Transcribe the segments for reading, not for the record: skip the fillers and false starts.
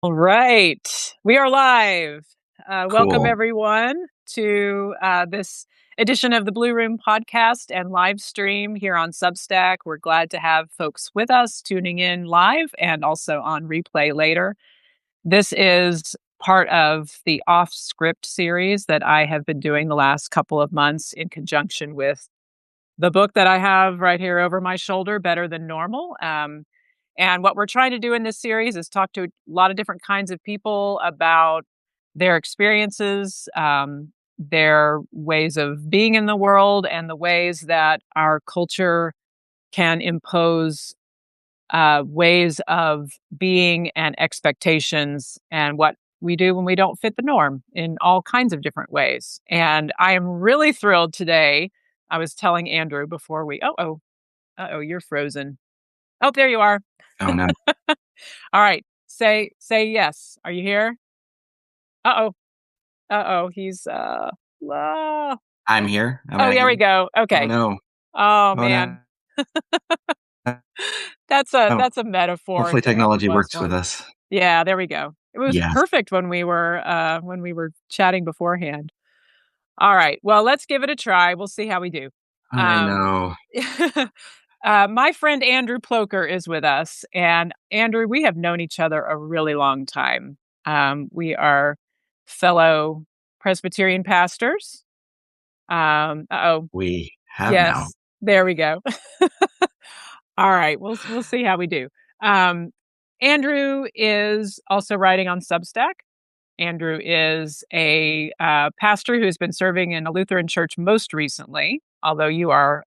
All right. We are live. Welcome, Cool. everyone, to this edition of the Blue Room podcast and live stream here on Substack. We're glad to have folks with us tuning in live and also on replay later. This is part of the Off Script series that I have been doing the last couple of months in conjunction with the book that I have right here over my shoulder, Better Than Normal. And what we're trying to do in this series is talk to a lot of different kinds of people about their experiences, their ways of being in the world, and the ways that our culture can impose ways of being and expectations, and what we do when we don't fit the norm in all kinds of different ways. And I am really thrilled today. I was telling Andrew before you're frozen. Oh, there you are. Oh no, All right. Say yes. Are you here? Uh-oh. Uh-oh. He's ah. I'm here. Oh, there we go. Oh Okay. no. Oh Oh man. no. Oh, That's a metaphor hopefully thing. It technology was works with one. us. Yeah, there we go. It was Yes, perfect when we were chatting beforehand. All right. Well, let's give it a try. We'll see how we do. I Um know. my friend Andrew Plocher is with us. And Andrew, we have known each other a really long time. We are fellow Presbyterian pastors. Uh-oh. We have now. Yes, there we go. All right, we'll see how we do. Um, Andrew is also writing on Substack. Andrew is a pastor who's been serving in a Lutheran church most recently, although you are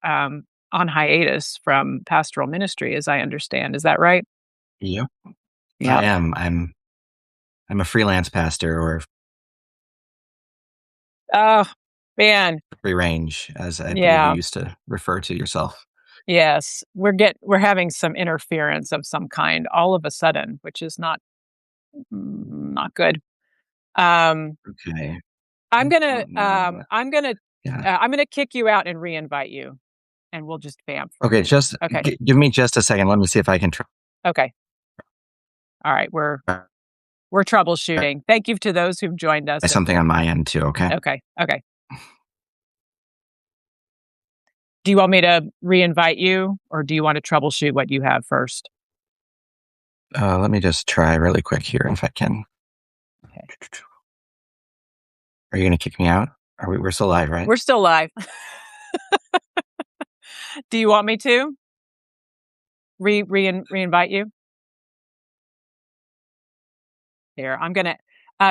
on hiatus from pastoral ministry, as I understand. Is that right? Yep, I Yeah. am. I'm a freelance pastor, or Oh, man. free range, as I believe you Yeah. used to refer to yourself. Yes. We're having some interference of some kind all of a sudden, which is not good. Um, Okay. I'm I gonna don't know, but yeah. I'm gonna kick you out and re-invite you, and we'll just vamp for a Okay, minute. just Okay. give me just a second. Let me see if I can try Okay. All right. We're troubleshooting. Thank you to those who've joined us. something on my end too. Okay. Okay. Okay. Do you want me to re-invite you, or do you want to troubleshoot what you have first? Let me just try really quick here if I can. Okay. Are you going to kick me out? We're still live, right? We're still live. Do you want me to re-invite you? Here, I'm gonna.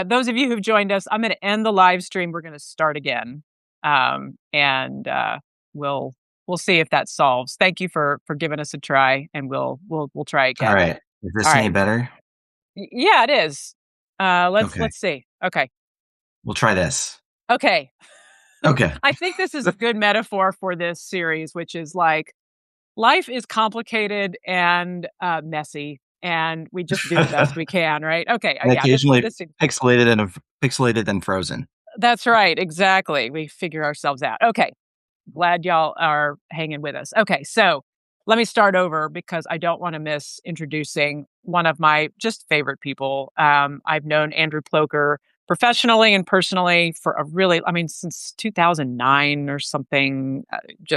Those of you who've joined us, I'm gonna end the live stream. We're gonna start again, and we'll we'll see if that solves. Thank you for giving us a try, and we'll try All again. right. Is All this any right. better? Yeah, it is. Okay. Let's see. Okay. We'll try this. Okay. Okay. I think this is a good metaphor for this series, which is like life is complicated and messy, and we just do the best we can, right? Okay. And Yeah. occasionally This pixelated and frozen. That's right. Exactly. We figure ourselves out. Okay. Glad y'all are hanging with us. Okay. So let me start over because I don't want to miss introducing one of my just favorite people. I've known Andrew Plocher professionally and personally for since 2009 or something.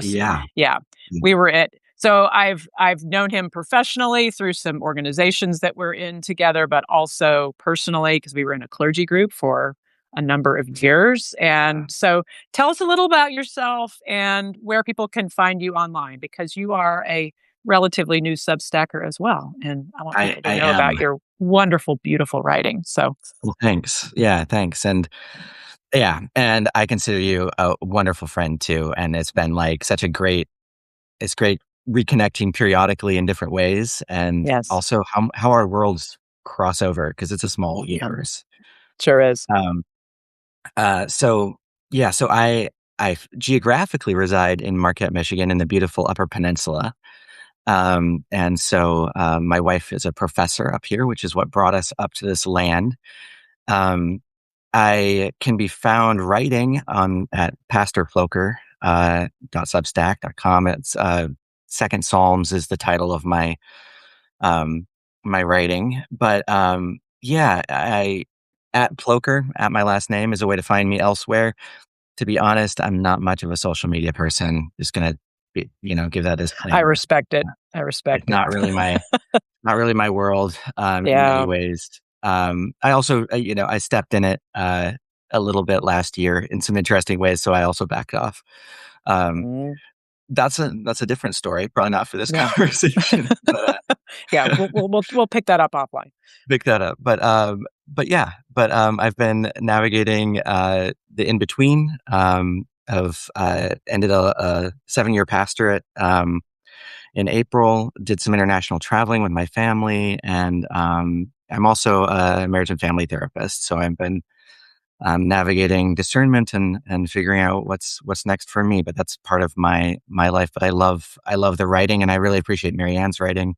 Yeah. Yeah, we were so I've known him professionally through some organizations that we're in together, but also personally because we were in a clergy group for a number of years. And so tell us a little about yourself and where people can find you online, because you are a relatively new Substacker as well. And I want people to I know am. about your wonderful, beautiful writing. So, Well, thanks. Yeah, thanks. And yeah, and I consider you a wonderful friend too. And it's been like it's great reconnecting periodically in different ways. And yes, also how our worlds cross over because it's a small universe. sure is. Um, so yeah, so I geographically reside in Marquette, Michigan, in the beautiful Upper Peninsula. And so my wife is a professor up here, which is what brought us up to this land. Um, I can be found writing at pastorplocher .substack.com. It's Second Psalms is the title of my my writing, but Yeah, I at Plocher, at my last name, is a way to find me elsewhere. To be honest, I'm not much of a social media person. Just gonna give that I disclaimer. respect it. I It's respect it. not really my world, in many Yeah. ways. I also, I stepped in it, a little bit last year in some interesting ways, so I also backed off. Um, Mm, that's a different story, probably not for this yeah. conversation, but, Yeah, we'll pick that up offline. pick that up. But yeah, I've been navigating, the in between, of, ended a 7-year pastorate, in April, did some international traveling with my family, and I'm also a marriage and family therapist. So I've been navigating discernment and figuring out what's next for me. But that's part of my life. But I love the writing, and I really appreciate MaryAnn's writing.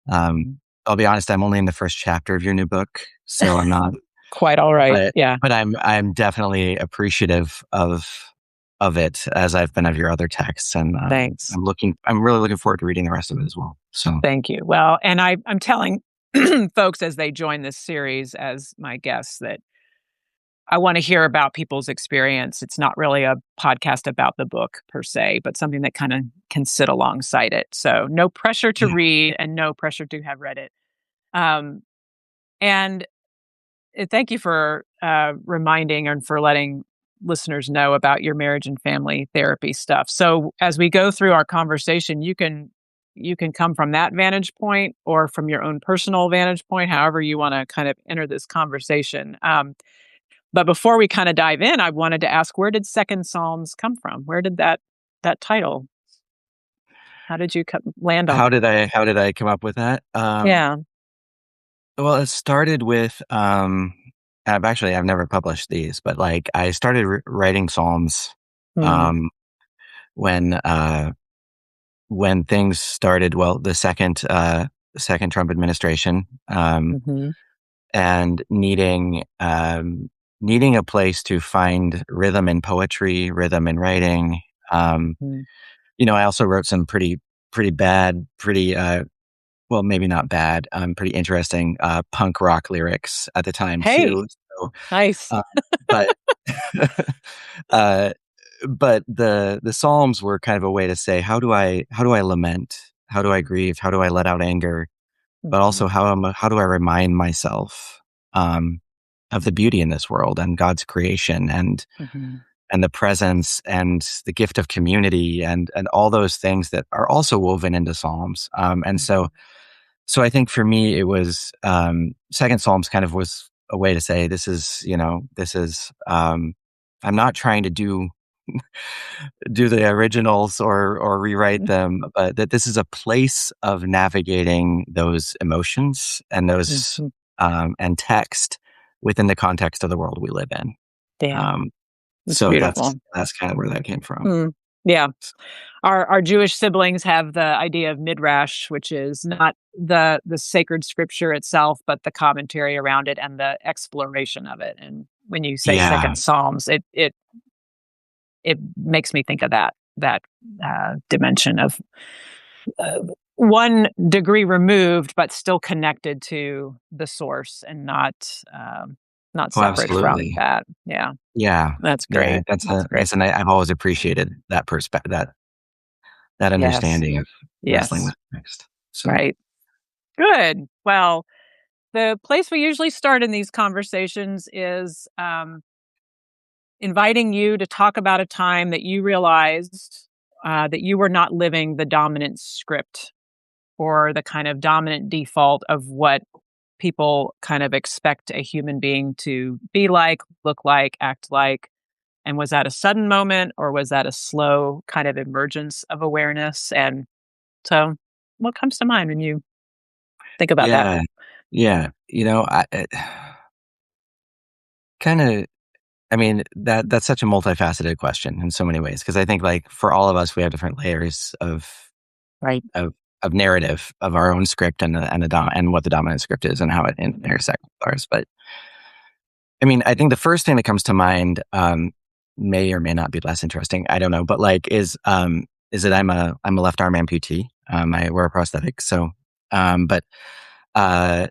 Um, Mhm. I'll be honest, I'm only in the first chapter of your new book, so I'm not. Quite all right. But Yeah. I'm definitely appreciative of it as I've been of your other texts, and Thanks. I'm really looking forward to reading the rest of it as well. So Thank you. Well, and I'm telling folks as they join this series as my guests that I want to hear about people's experience. It's not really a podcast about the book per se, but something that kind of can sit alongside it. So no pressure to yeah, read and no pressure to have read it. Um, and thank you for reminding and for letting listeners know about your marriage and family therapy stuff. So as we go through our conversation, you can come from that vantage point or from your own personal vantage point, however you want to kind of enter this conversation. But before we kind of dive in, I wanted to ask, where did Second Psalms come from? Where did that title? How did you land on that? how did I come up with that? Yeah. Well, it started with I've never published these, but like I started writing psalms Mm, um, when when things started. Well, the second Trump administration, hmm and needing a place to find rhythm in poetry, rhythm in writing. Um, hmm I also wrote some pretty bad, pretty well, maybe not bad, pretty interesting punk rock lyrics at the time Hey, too. So, nice. um, but uh, but the Psalms were kind of a way to say, how do I lament? How do I grieve? How do I let out anger? But hmm also, how do I remind myself um, of the beauty in this world and God's creation hmm and the presence and the gift of community and all those things that are also woven into Psalms. And hmm so I think for me, it was Second Psalms kind of was a way to say I'm not trying to do the originals or rewrite them, but that this is a place of navigating those emotions and those hmm and text within the context of the world we live in. Yeah, Um, it's so beautiful. that's kind of where that came from. Mm, yeah. Our Jewish siblings have the idea of midrash, which is not the sacred scripture itself, but the commentary around it and the exploration of it. And when you say Yeah, Second Psalms, it makes me think of that dimension of uh, one degree removed, but still connected to the source and not oh, separate from absolutely. that. Yeah, Yeah, that's yeah. great. That's great. I've always appreciated that perspective, that Yes, understanding of wrestling yes, with text. So right. Good. Well, the place we usually start in these conversations is inviting you to talk about a time that you realized that you were not living the dominant script or the kind of dominant default of what people kind of expect a human being to be like, look like, act like. And was that a sudden moment or was that a slow kind of emergence of awareness? And so, what comes to mind when you think about that? yeah, yeah. I kind of. I mean, that's such a multifaceted question in so many ways because I think like for all of us, we have different layers Right. of of narrative of our own script and what the dominant script is and how it intersects with ours. But I mean, I think the first thing that comes to mind may or may not be less interesting. I don't know, but like is that I'm a left arm amputee. I wear a prosthetic, so but uh,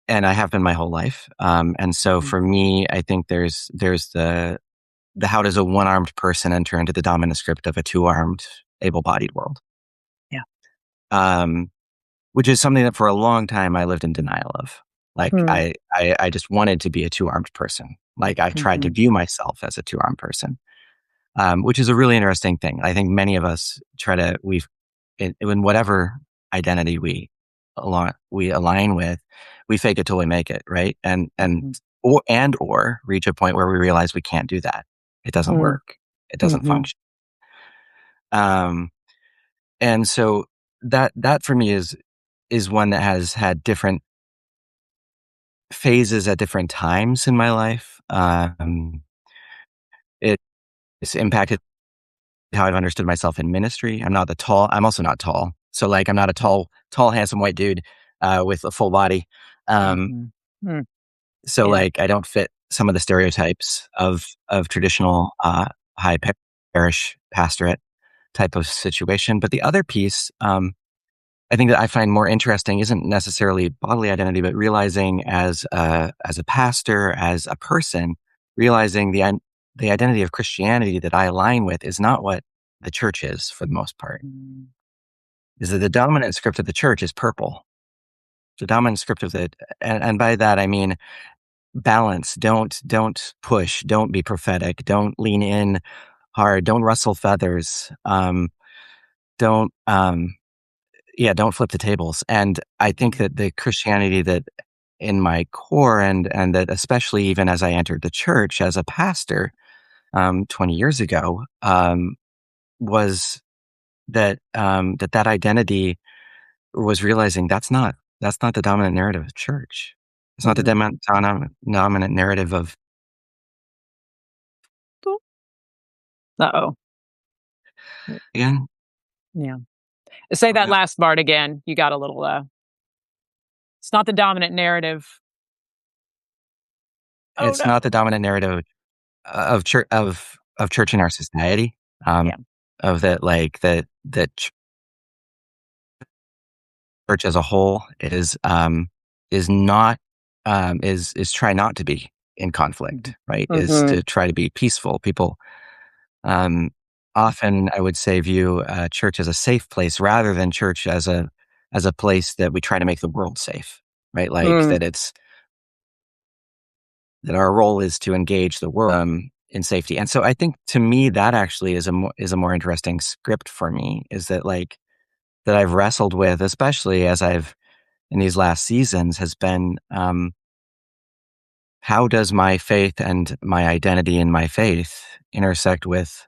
and I have been my whole life. And so Mm. for me, I think there's the how does a one-armed person enter into the dominant script of a two-armed, able-bodied world? Yeah. Um, which is something that for a long time I lived in denial of. Like Mm. I just wanted to be a two-armed person. Like I tried to Mhm. view myself as a two-armed person, which is a really interesting thing. I think many of us in whatever identity we align with, we fake it till we make it, right? Mhm. Or reach a point where we realize we can't do that. It doesn't Mm. work. It doesn't Mhm. function. Um, and so that for me is one that has had different phases at different times in my life. It's impacted how I've understood myself in ministry. I'm also not tall. So like I'm not a tall, handsome white dude with a full body. Um, Mhm. Mm. so Yeah. like I don't fit some of the stereotypes of traditional high parish pastorate type of situation. But the other piece, I think that I find more interesting isn't necessarily bodily identity, but realizing as a pastor, as a person, realizing the identity of Christianity that I align with is not what the church is for the most part. Mm. Is that the dominant script of the church is purple. The dominant script of the and by that I mean balance. Don't push. Don't be prophetic. Don't lean in hard. Don't rustle feathers. Don't Yeah, don't flip the tables. And I think Mm. that the Christianity that in my core and that especially even as I entered the church as a pastor 20 years ago, was that identity was realizing that's not the dominant narrative of church. It's not the Mhm. dominant narrative of Uh-oh. again. Yeah. Say that Yeah, last part again. You got a little, it's not the dominant narrative. Oh, it's not the no. dominant narrative of church in our society. Um, Yeah. of that like that church as a whole is not is try not to be in Mhm. conflict, right? Is Mhm. to try to be peaceful. People um, often, I would say, view church as a safe place rather than church as a place that we try to make the world safe, right? Like Mm. that our role is to engage the world in safety. And so I think to me that actually is a more interesting script for me is that like that I've wrestled with, especially as I've in these last seasons, has been how does my faith and my identity in my faith intersect with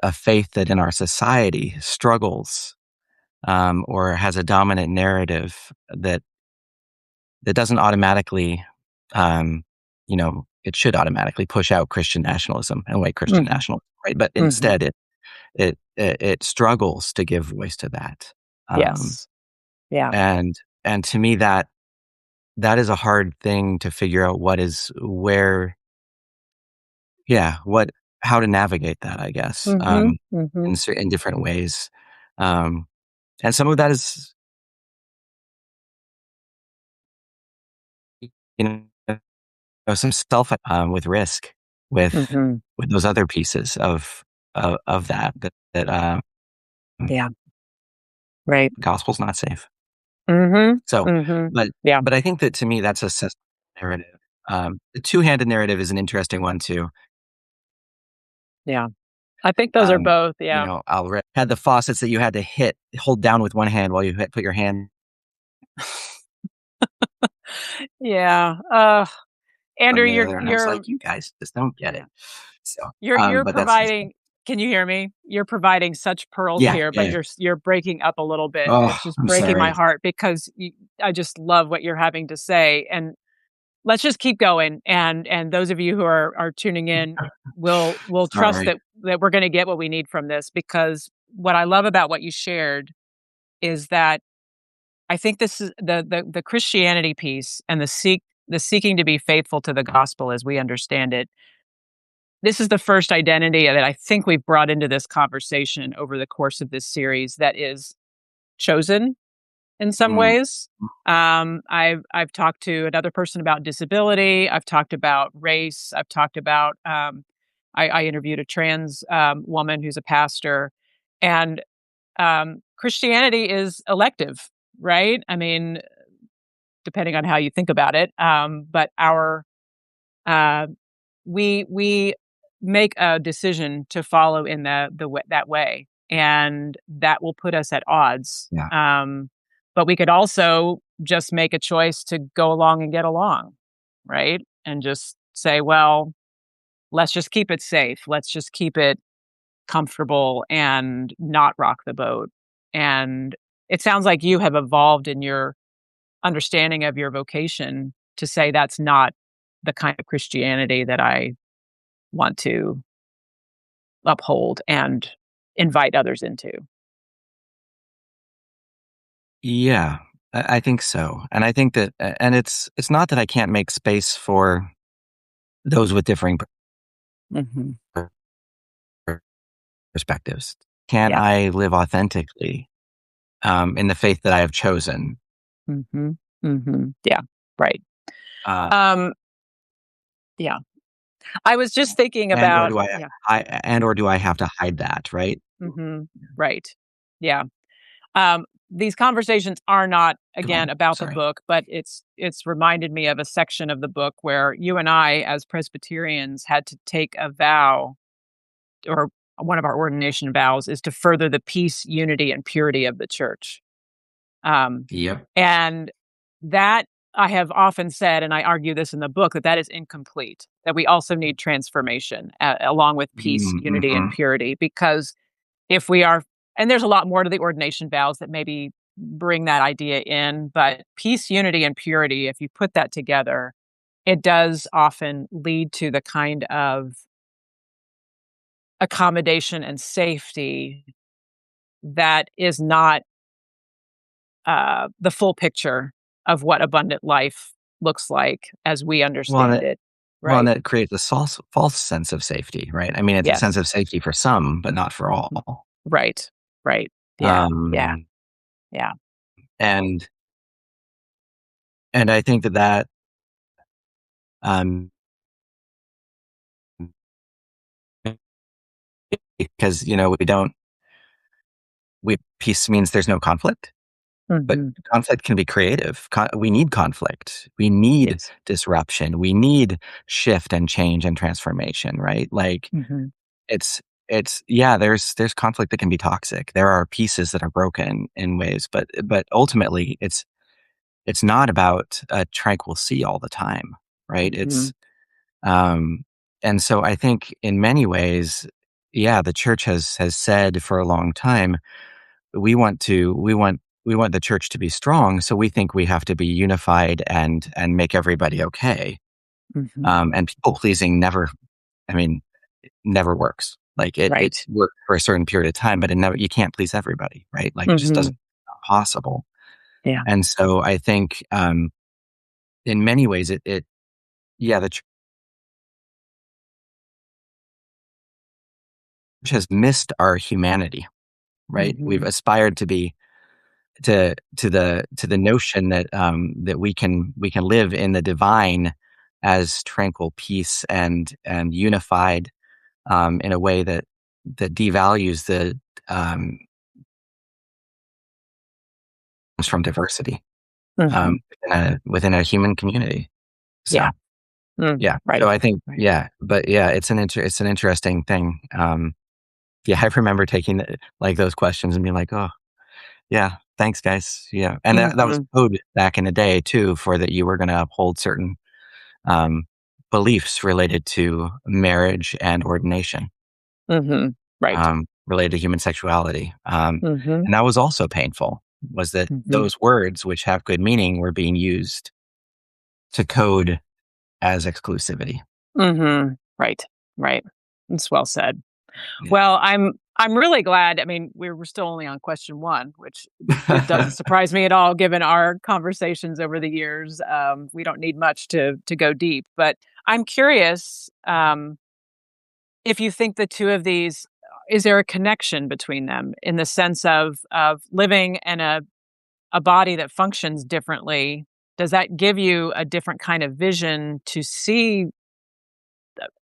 a faith that in our society struggles or has a dominant narrative that doesn't automatically, um, it should automatically push out Christian nationalism and white Christian Mhm. nationalism, right? But Mhm. instead, it struggles to give voice to that, um, Yes. Yeah. and and to me that is a hard thing to figure out what how to navigate that, I guess, Mhm. Mhm. in different ways, um, and some of that is you some with risk with Mhm. those other pieces of that Yeah. Right. gospel's not safe. Mhm. So, Mhm. but Yeah. but I think that to me that's a narrative. The two-handed narrative is an interesting one too. Yeah. I think those are both, yeah. Had the faucets that you had to hold down with one hand while you put your hand Yeah. on Andrew, the other, and I was you're like, "You guys just don't get it." yeah. So, You're but that's just providing, can you hear me? You're providing such pearls yeah, here, but yeah. you're breaking up a little bit, and it's Oh, just I'm breaking my sorry. heart because I just love what you're having to say, and let's just keep going, and those of you who are tuning in will trust Sorry. that we're gonna get what we need from this, because what I love about what you shared is that I think this is the Christianity piece and the seeking to be faithful to the gospel as we understand it. This is the first identity that I think we've brought into this conversation over the course of this series that is chosen, in some Mm. ways. I've talked to another person about disability. I've talked about race. I've talked about I interviewed a trans woman who's a pastor, and Christianity is elective, right? I mean, depending on how you think about it, but our uh, we make a decision to follow in that way, and that will put us at odds. Yeah. But we could also just make a choice to go along and get along, right? And just say, well, let's just keep it safe. Let's just keep it comfortable and not rock the boat. And it sounds like you have evolved in your understanding of your vocation to say that's not the kind of Christianity that I want to uphold and invite others into. Yeah, I think so, and I think that, and it's not that I can't make space for those with differing Mhm. per- perspectives. Can Yeah. I live authentically in the faith that I have chosen? Mhm. Mhm. Yeah. Right. Uh, Um, yeah. I was just thinking and or about do yeah. or do I have to hide that? Right? Mhm. Right. Yeah. These conversations are not, Go again, on. about the Sorry. book, but it's reminded me of a section of the book where you and I, as Presbyterians, had to take a vow, or one of our ordination vows is to further the peace, unity, and purity of the church. Um, Yep. and that I have often said, and I argue this in the book, that that is incomplete, that we also need transformation along with peace, unity, and Mm-hmm. purity. Because if we are, and there's a lot more to the ordination vows that maybe bring that idea in, but peace, unity, and purity, if you put that together, it does often lead to the kind of accommodation and safety that is not the full picture of what abundant life looks like as we Well, and understand it it, well, and right? that creates a false sense of safety, right? I mean, it's a sense Yes. of safety for some, but not for Mhm. all. Right. Right. Yeah. Yeah. Um, Yeah. and I think that um, because we peace means there's no conflict, but Hmm. conflict can be creative. We need conflict. We need Yes. disruption. We need shift and change and transformation, right? Like Hmm. it's yeah, there's conflict that can be toxic. There are pieces that are broken in ways, but ultimately it's not about a tranquil sea all the time, right? Hmm. Um and so I think in many ways, yeah, the church has said for a long time, we want the church to be strong, so we think we have to be unified and make everybody okay. Hmm. And people pleasing never, I mean, never works. Like it Right. worked for a certain period of time, but it never, you can't please everybody, right? Like it just doesn't, Hmm. not possible. Yeah. And so I think in many ways yeah, the church has missed our humanity, right? We've Hmm. aspired to be to the notion that that we can live in the divine as tranquil peace and unified in a way that devalues the um, comes from diversity Hmm. within a human community. So Yeah. Mm. yeah, so Right. I think Right. yeah, but yeah, it's an interesting thing. Yeah, I remember taking like those questions and being like, oh yeah, thanks guys. Yeah, and that was Hmm. code back in the day too for that you were going to uphold certain um, beliefs related to marriage and ordination, Hmm. Right. related to human sexuality. Hmm. And that was also painful, was that Hmm. those words, which have good meaning, were being used to code as exclusivity. Hmm. Right. Right. It's well said. Yeah. Well, I'm really glad. I mean, we're still only on question one, which it doesn't surprise me at all, given our conversations over the years. We don't need much to go deep, but I'm curious if you think the two of these, is there a connection between them in the sense of living in a a body that functions differently, does that give you a different kind of vision to see?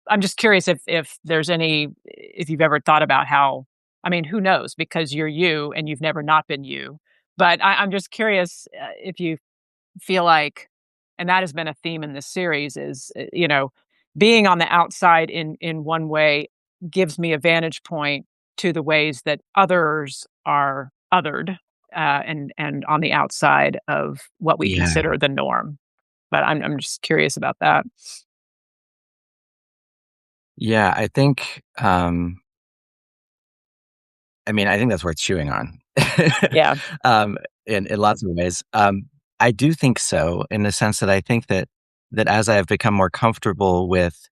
I'm just curious if there's any, if you've ever thought about how, I mean, who knows, because you're you and you've never not been you. But I'm just curious, if you feel like, and that has been a theme in this series, is, being on the outside in one way gives me a vantage point to the ways that others are othered, and on the outside of what we Yeah. consider the norm. But I'm just curious about that. Yeah, I mean, I think that's worth chewing on. Yeah. Um, in lots of ways. I do think so, in the sense that I think that as I have become more comfortable with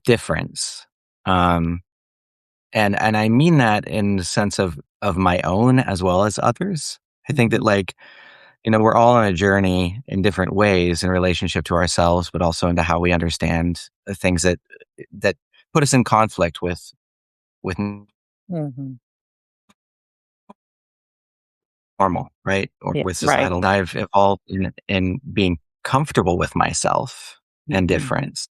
difference, um, and I mean that in the sense of my own as well as others. I think that, Mhm. like, we're all on a journey in different ways in relationship to ourselves, but also into how we understand the things that put us in conflict with Mhm. normal, right? Or Yeah, with right. societal. I've evolved in being comfortable with myself and Mhm. difference.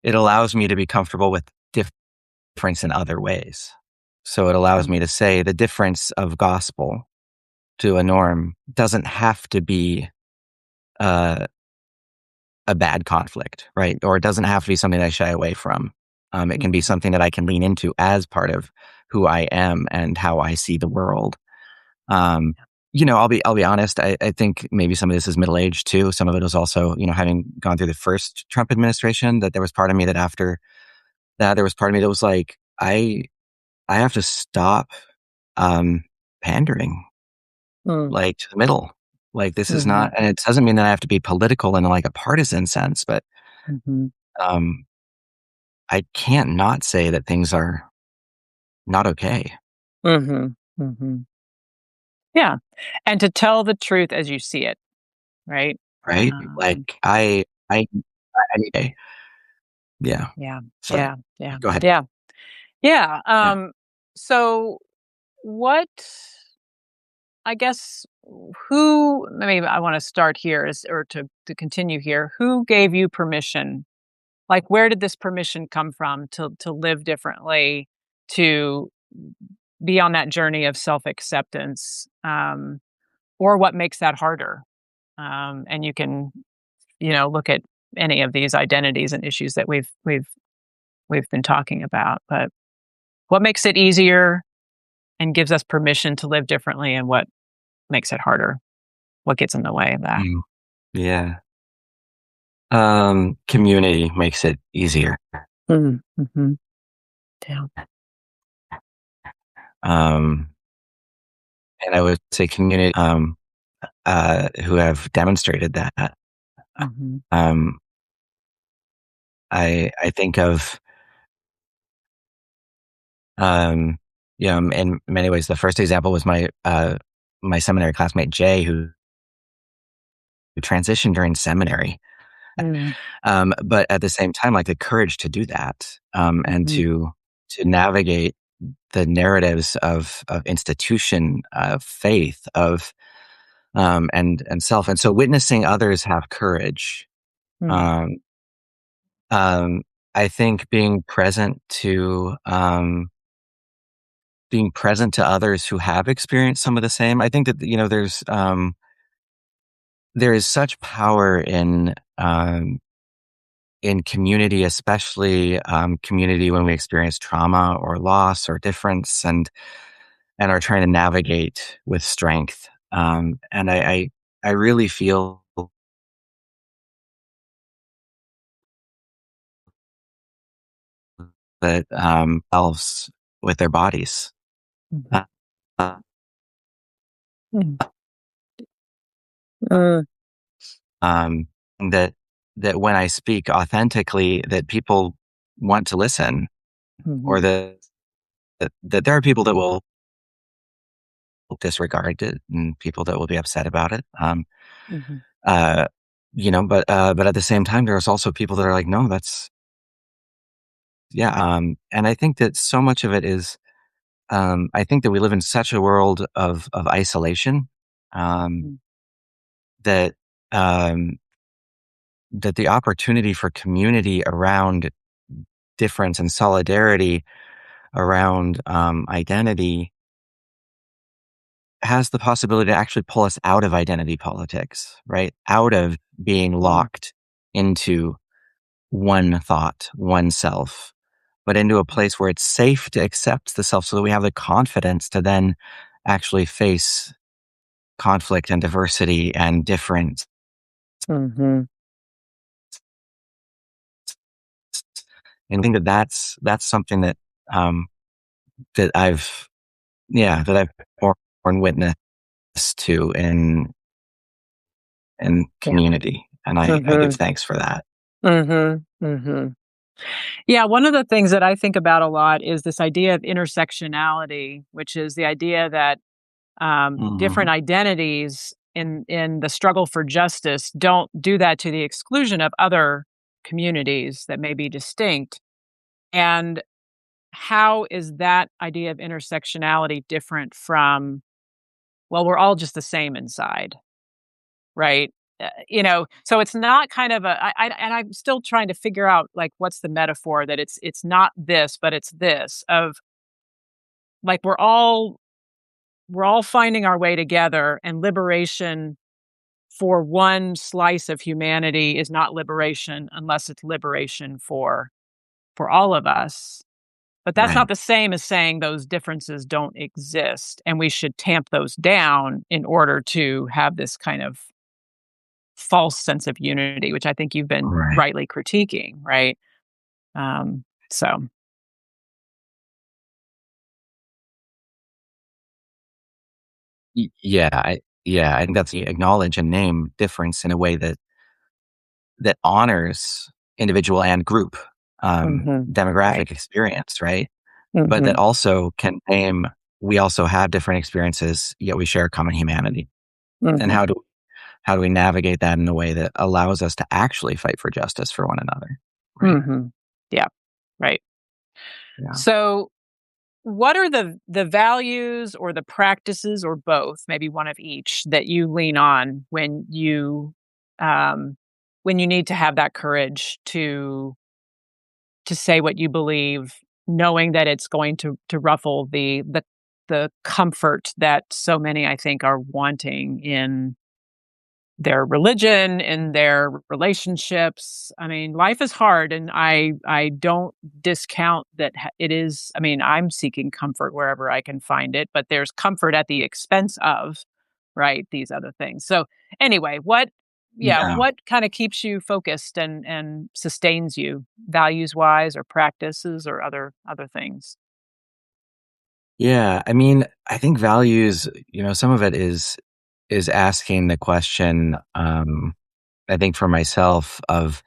It allows me to be comfortable with difference in other ways. So it Yeah. allows me to say the difference of gospel to a norm doesn't have to be uh, a bad conflict, right? Or it doesn't have to be something that I shy away from. It can be Mhm. something that I can lean into as part of who I am and how I see the world. Um, I'll be honest. I think maybe some of this is middle age too. Some of it is also, having gone through the first Trump administration, that there was part of me that after that, there was part of me that was like, I have to stop um, pandering, Mm. like, to the middle. Like, this is not, Mhm. and it doesn't mean that I have to be political in like a partisan sense, but Mhm. um, I can't not say that things are not okay, Mhm. Mhm. Yeah, and to tell the truth as you see it, right? right? Um, Like, I yeah. yeah, Sorry, yeah, yeah, go ahead. yeah, yeah, Yeah. so what, I guess, who, maybe I wanna start here, is, or to continue here, who gave you permission? Like, where did this permission come from to live differently, to be on that journey of self-acceptance, or what makes that harder? And you can, look at any of these identities and issues that we've been talking about, but what makes it easier and gives us permission to live differently, and what makes it harder? What gets in the way of that? Mm, yeah. Community makes it easier. Mm, mhm. Yeah. Um, and I would say community, who have demonstrated that. Mhm. Um, I think of, um, in many ways, the first example was my seminary classmate Jay, who transitioned during seminary. Mm, But at the same time, like, the courage to do that, and mhm, to navigate the narratives of institution, of faith, of and self, and so witnessing others have courage. mm, Um, um, I think being present to others who have experienced some of the same. I think that there is such power in community, especially community when we experience trauma or loss or difference, and are trying to navigate with strength. And I really feel that elves with their bodies. mhm, Uh, uh, mm, uh, um, that that when I speak authentically, that people want to listen, or mhm, that there are people that will disregard it and people that will be upset about it. mhm, Uh, but at the same time, there's also people that are like, no, that's yeah. And I think that so much of it is I think that we live in such a world of isolation, um, Mm, that um, that the opportunity for community around difference and solidarity around identity has the possibility to actually pull us out of identity politics, right? Out of being mm, locked into one thought, one self, but into a place where it's safe to accept the self so that we have the confidence to then actually face conflict and diversity and difference. mhm. And I think that that's something that um, that I've yeah that I've borne witness to in Yeah. community, and I give Mhm, thanks for that. mhm, mhm. Yeah, one of the things that I think about a lot is this idea of intersectionality, which is the idea that different Mhm. identities in the struggle for justice don't do that to the exclusion of other communities that may be distinct. And how is that idea of intersectionality different from, well, we're all just the same inside, right? So it's not kind of and I'm still trying to figure out like what's the metaphor that it's not this, but it's this of like we're all finding our way together, and liberation for one slice of humanity is not liberation unless it's liberation for all of us. But that's not Right. the same as saying those differences don't exist and we should tamp those down in order to have this kind of false sense of unity, which I think you've been Right. rightly critiquing, right? So Yeah, I think that's the acknowledge and name difference in a way that honors individual and group, mhm, right. demographic experience, right? But that Mhm, also can name we also have different experiences, yet we share a common humanity. And mhm, how do we navigate that in a way that allows us to actually fight for justice for one another? Right. mhm. Yeah, right. Yeah. So what are the values or the practices or both, maybe one of each, that you lean on um, when you need to have that courage to say what you believe, knowing that it's going to ruffle the comfort that so many, I think, are wanting in their religion, in their relationships. I mean, life is hard, and I don't discount that it is. I mean, I'm seeking comfort wherever I can find it, but there's comfort at the expense of, right, these other things. So anyway, Yeah. what kind of keeps you focused and sustains you values wise or practices or other things? Yeah. I mean, I think values, some of it is asking the question, I think for myself of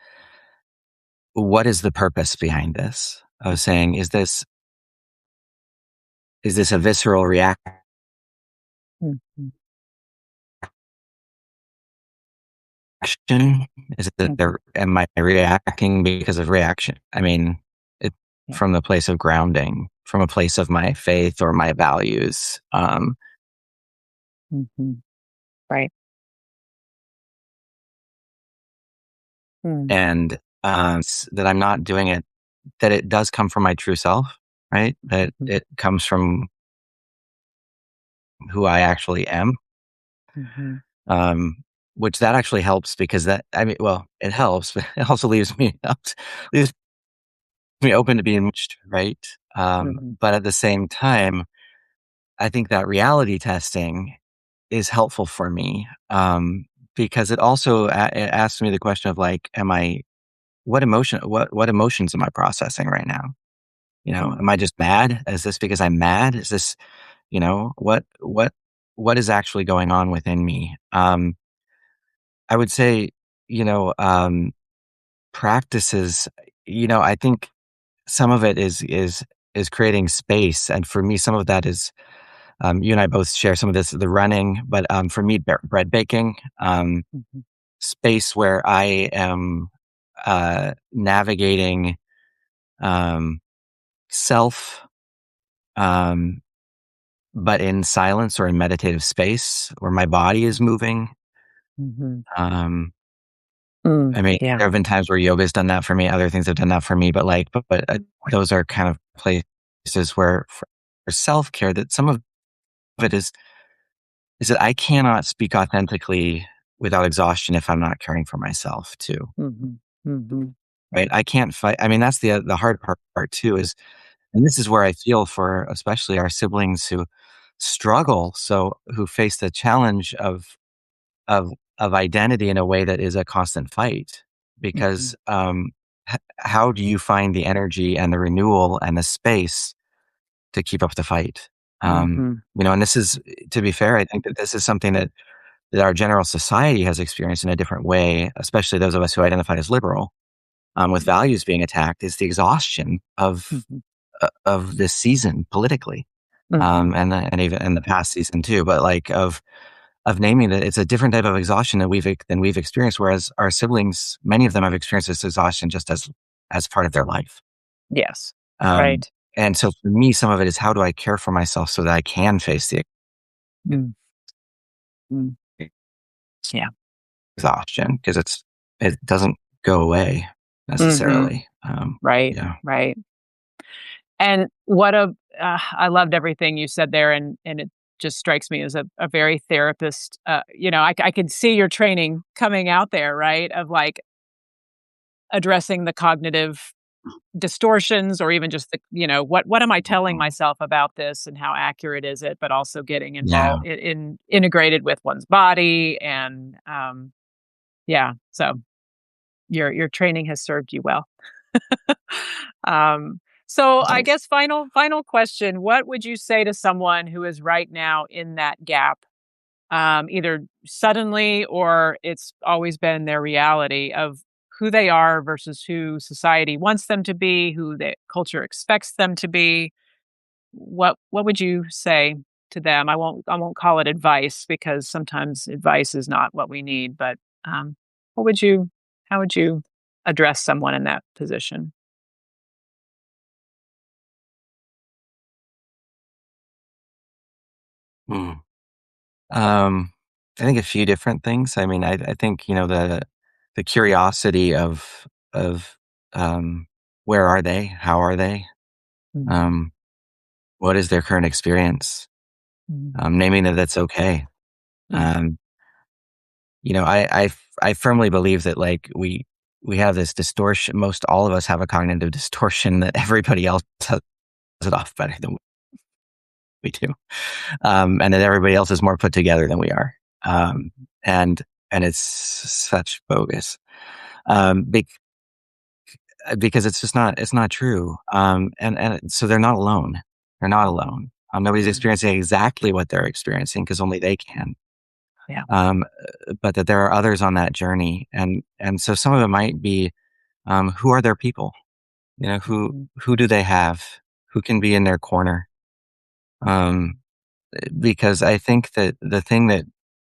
what is the purpose behind this? Of saying, is this a visceral reaction? Mhm, Is it that mhm, am I reacting because of reaction? I mean, it yeah, from the place of grounding, from a place of my faith or my values, mhm, right. Mm, and that I'm not doing it. That it does come from my true self, right? That mm, it comes from who I actually am. mhm, Um, which that actually helps because that I mean, well, it helps, but it also leaves me open to being matched, right? mhm, But at the same time, I think that reality testing is helpful for me, because it also it asks me the question of like, am I what emotions am I processing right now? mm, Am I just mad? Is this because I'm mad? Is this what is actually going on within me? I would say, you know, um, practices. I think some of it is creating space, and for me, some of that is you and I both share some of this, the running, but for me, bread baking, mhm, space where I am navigating um, self. but in silence or in meditative space where my body is moving. Mhm. Um, Mm, I mean, yeah. there have been times where yoga's done that for me. Other things have done that for me, but those are kind of places where for self care that some of it is that I cannot speak authentically without exhaustion if I'm not caring for myself too. Mhm. Mhm. Right? I can't fight. I mean, that's the hard part too is, and this is where I feel for especially our siblings who struggle, so who face the challenge of of identity in a way that is a constant fight. Mhm. Because how do you find the energy and the renewal and the space to keep up the fight? Mhm. And this is, to be fair, I think that this is something that our general society has experienced in a different way, especially those of us who identify as liberal, with values being attacked, is the exhaustion Mhm. of this season politically, Mhm. and even in the past season too. But like of naming that it's a different type of exhaustion than we've experienced. Whereas our siblings, many of them have experienced this exhaustion just as part of their life. Yes. Um, Right. and so for me, some of it is how do I care for myself so that I can face the Mm. Mm. Yeah. exhaustion because it doesn't go away Mhm. necessarily. Right. Yeah, Right. And I loved everything you said there, and it just strikes me as a very therapist, I could see your training coming out there, right? Of, like, addressing the cognitive distortions or even just what am I telling mm, myself about this and how accurate is it, but also getting yeah. involved in integrated with one's body and, yeah, so your training has served you well. So I Thanks. guess final question, what would you say to someone who is right now in that gap, either suddenly or it's always been their reality of who they are versus who society wants them to be, who the culture expects them to be? What would you say to them? I won't call it advice because sometimes advice is not what we need, but um, what would you how would you address someone in that position? Mm. Um, I think a few different things. I mean, I think the curiosity of um, where are they? How are they? Mhm, Um, what is their current experience? mhm, Naming that that's okay. mm, Um, I firmly believe that like we have this distortion. Most all of us have a cognitive distortion that everybody else has it off better than we do, and that everybody else is more put together than we are. Um, mhm. and and it's such bogus. Um, bec- because it's not true. And so they're not alone. They're not Mhm, alone. Nobody's mhm. experiencing exactly what they're experiencing because only they can. Yeah. Um, but that there are others on that journey, and so some of it might be who are their people. Mhm, Who do they have? Who can be in their corner? Um, because I think that the thing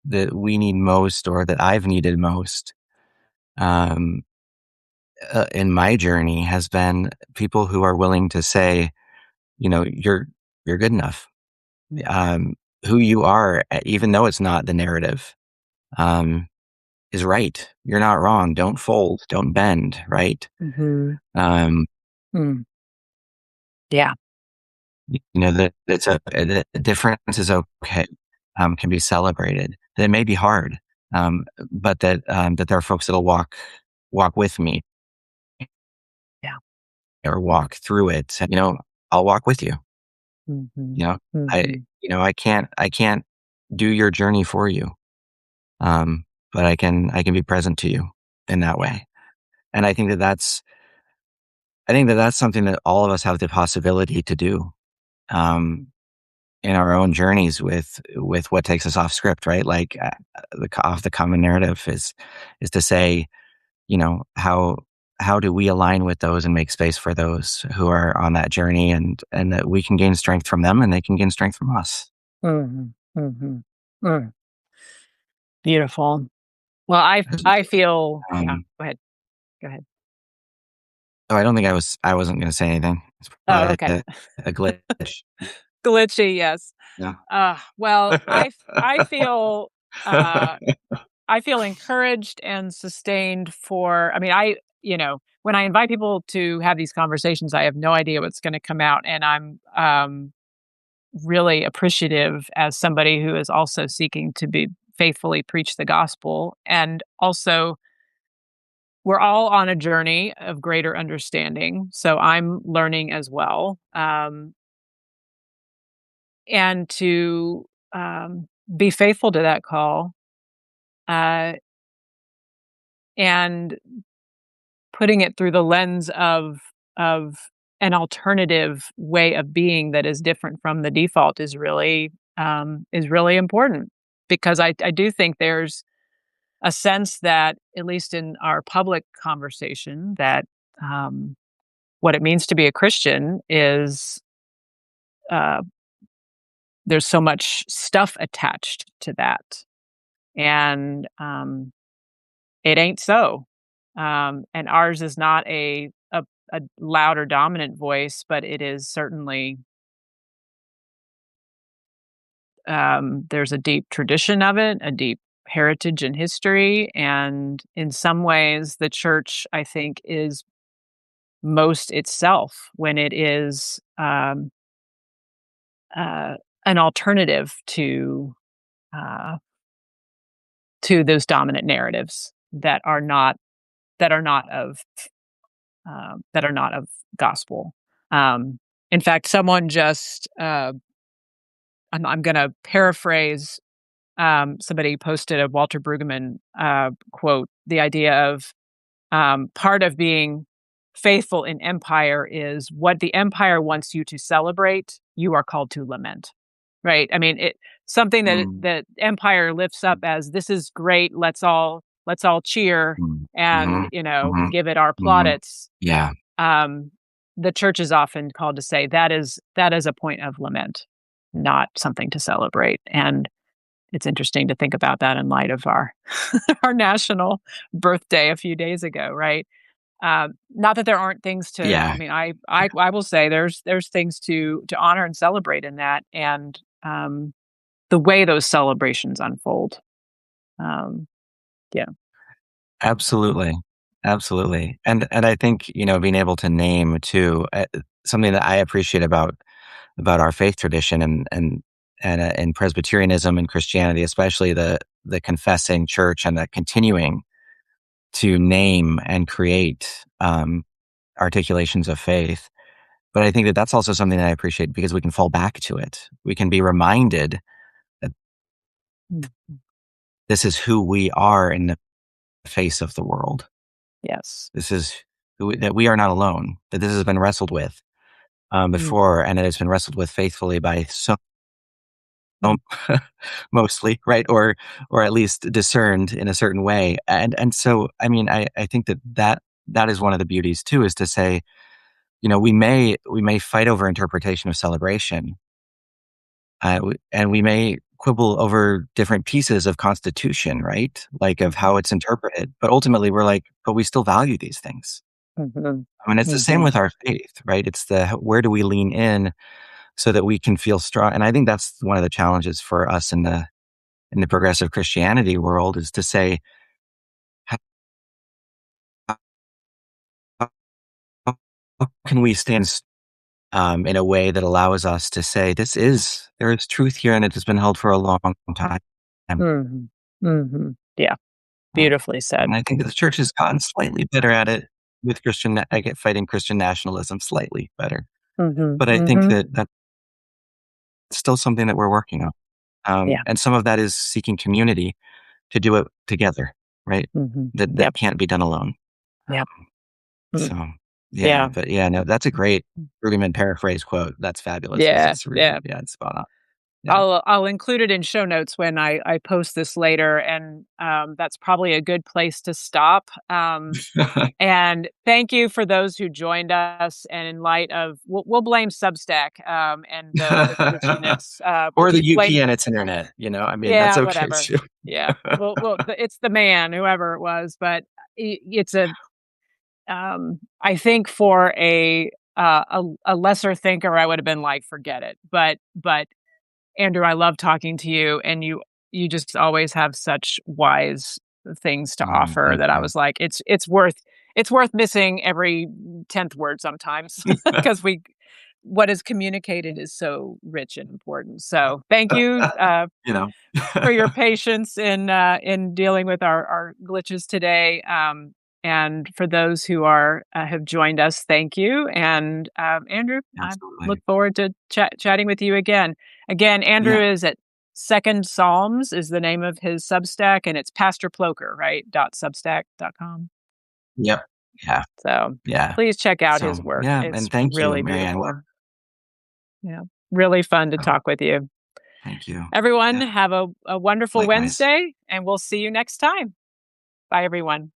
that we need most, or that I've needed most, um, in my journey, has been people who are willing to say, you're good enough. mhm, Um, who you are, even though it's not the narrative, um, is right. You're not wrong. Don't fold. Don't bend. Right. mhm, Um, mm. Yeah. that it's the difference is okay. Can be celebrated. That may be hard, but that there are folks that'll walk with me Yeah. or walk through it. I'll walk with you. Mhm, You know, I mhm. I can't do your journey for you, but I can be present to you in that Yeah. way. And I think that that's something that all of us have the possibility to do, um, Mhm. in our own journeys with what takes us off script, right? Like off the common narrative is to say, how do we align with those and make space for those who are on that journey, and that we can gain strength from them and they can gain strength from us. Mhm, mhm. Mm. Beautiful. Well, I feel yeah, Um, go ahead. Go ahead. oh, I don't think I wasn't going to say anything. It's Oh, probably okay. a glitch. Glitchy, yes. Yeah. Well, I feel uh, I feel encouraged and sustained for. I mean, when I invite people to have these conversations, I have no idea what's going to come out, and I'm really appreciative as somebody who is also seeking to be faithfully preach the gospel, and also we're all on a journey of greater understanding. So I'm learning as well. And to be faithful to that call, uh, and putting it through the lens of an alternative way of being that is different from the default is really important, because I do think there's a sense that, at least in our public conversation, that um, what it means to be a Christian is uh, there's so much stuff attached to that, and it ain't so. And ours is not a loud or dominant voice, but it is certainly, there's a deep tradition of it, a deep heritage and history, and in some ways, the church, I think, is most itself when it is uh, an alternative uh, to those dominant narratives that are not of that are not of gospel. Um, in fact, someone just I'm going to paraphrase. Somebody posted a Walter Brueggemann quote. The idea of part of being faithful in empire is what the empire wants you to celebrate, you are called to lament. Right? I mean, something Mm, that empire lifts up as, this is great. Let's all cheer mm, and, mhm, mhm, give it our mhm. plaudits. Yeah, Um, the church is often called to say that is a point of lament, not something to celebrate. And it's interesting to think about that in light of our our national birthday a few days ago, right? Not that there aren't things to. I yeah, mean, I will say there's things to honor and celebrate in that, and the way those celebrations unfold. Um, yeah. absolutely, absolutely. And I think, being able to name too, something that I appreciate about our faith tradition and Presbyterianism and Christianity, especially the confessing church and the continuing to name and create articulations of faith. But I think that that's also something that I appreciate because we can fall back to it. We can be reminded that Mm. this is who we are in the face of the world. Yes. This is that we are not alone. That this has been wrestled with Mm. before, and it has been wrestled with faithfully by so Mm. mostly, right? Or at least discerned in a certain way. And so, I mean, I think that is one of the beauties too, is to say, we may fight over interpretation of celebration, and we may quibble over different pieces of constitution, right? Like of how it's interpreted. But ultimately, we're like, but we still value these things. Mhm. I mean, it's the same Mhm. with our faith, right? It's where do we lean in so that we can feel strong? And I think that's one of the challenges for us in the progressive Christianity world, is to say, how, how can we stand in a way that allows us to say, there is truth here and it has been held for a long time. Mhm. Mhm. Yeah, Um, beautifully said. and I think the church has gotten slightly better at it with fighting Christian nationalism slightly better. Mhm. But I think Mhm. that that's still something that we're working on. Yeah. And some of that is seeking community to do it together, right? Mhm. That Yep. can't be done alone. Yep. Mm. So, yeah, Yeah. but yeah, no, that's a great Rudiman paraphrase quote. That's fabulous because Yeah. it's really, Yeah. yeah, it's spot on. Yeah. I'll include it in show notes when I post this later, and that's probably a good place to stop. And thank you for those who joined us. And in light of, we'll blame Substack and the glitchiness. Or the Blame, UP and its internet, I mean, that's yeah, okay whatever. too. Yeah, it's the man, whoever it was, but it's a I think for a lesser thinker, I would have been like, forget it. But Andrew, I love talking to you, and you just always have such wise things to offer Thank that I you. was like, it's worth missing every 10th word sometimes because we what is communicated is so rich and important. So thank you You know, for your patience in dealing with our glitches today. And for those who are have joined us, thank you. And Andrew, I look absolutely. forward to chatting with you again. Again, Andrew Yeah. is at Second Psalms is the name of his Substack, and it's Pastor Plocher, right? .substack.com. Yep. Yeah. So Yeah. please check out his So, work. yeah, It's and thank you, really MaryAnn. beautiful. Yeah, really fun to Oh, talk with you. thank you. Everyone, Yeah, have a wonderful likewise. Wednesday, and we'll see you next time. Bye, everyone.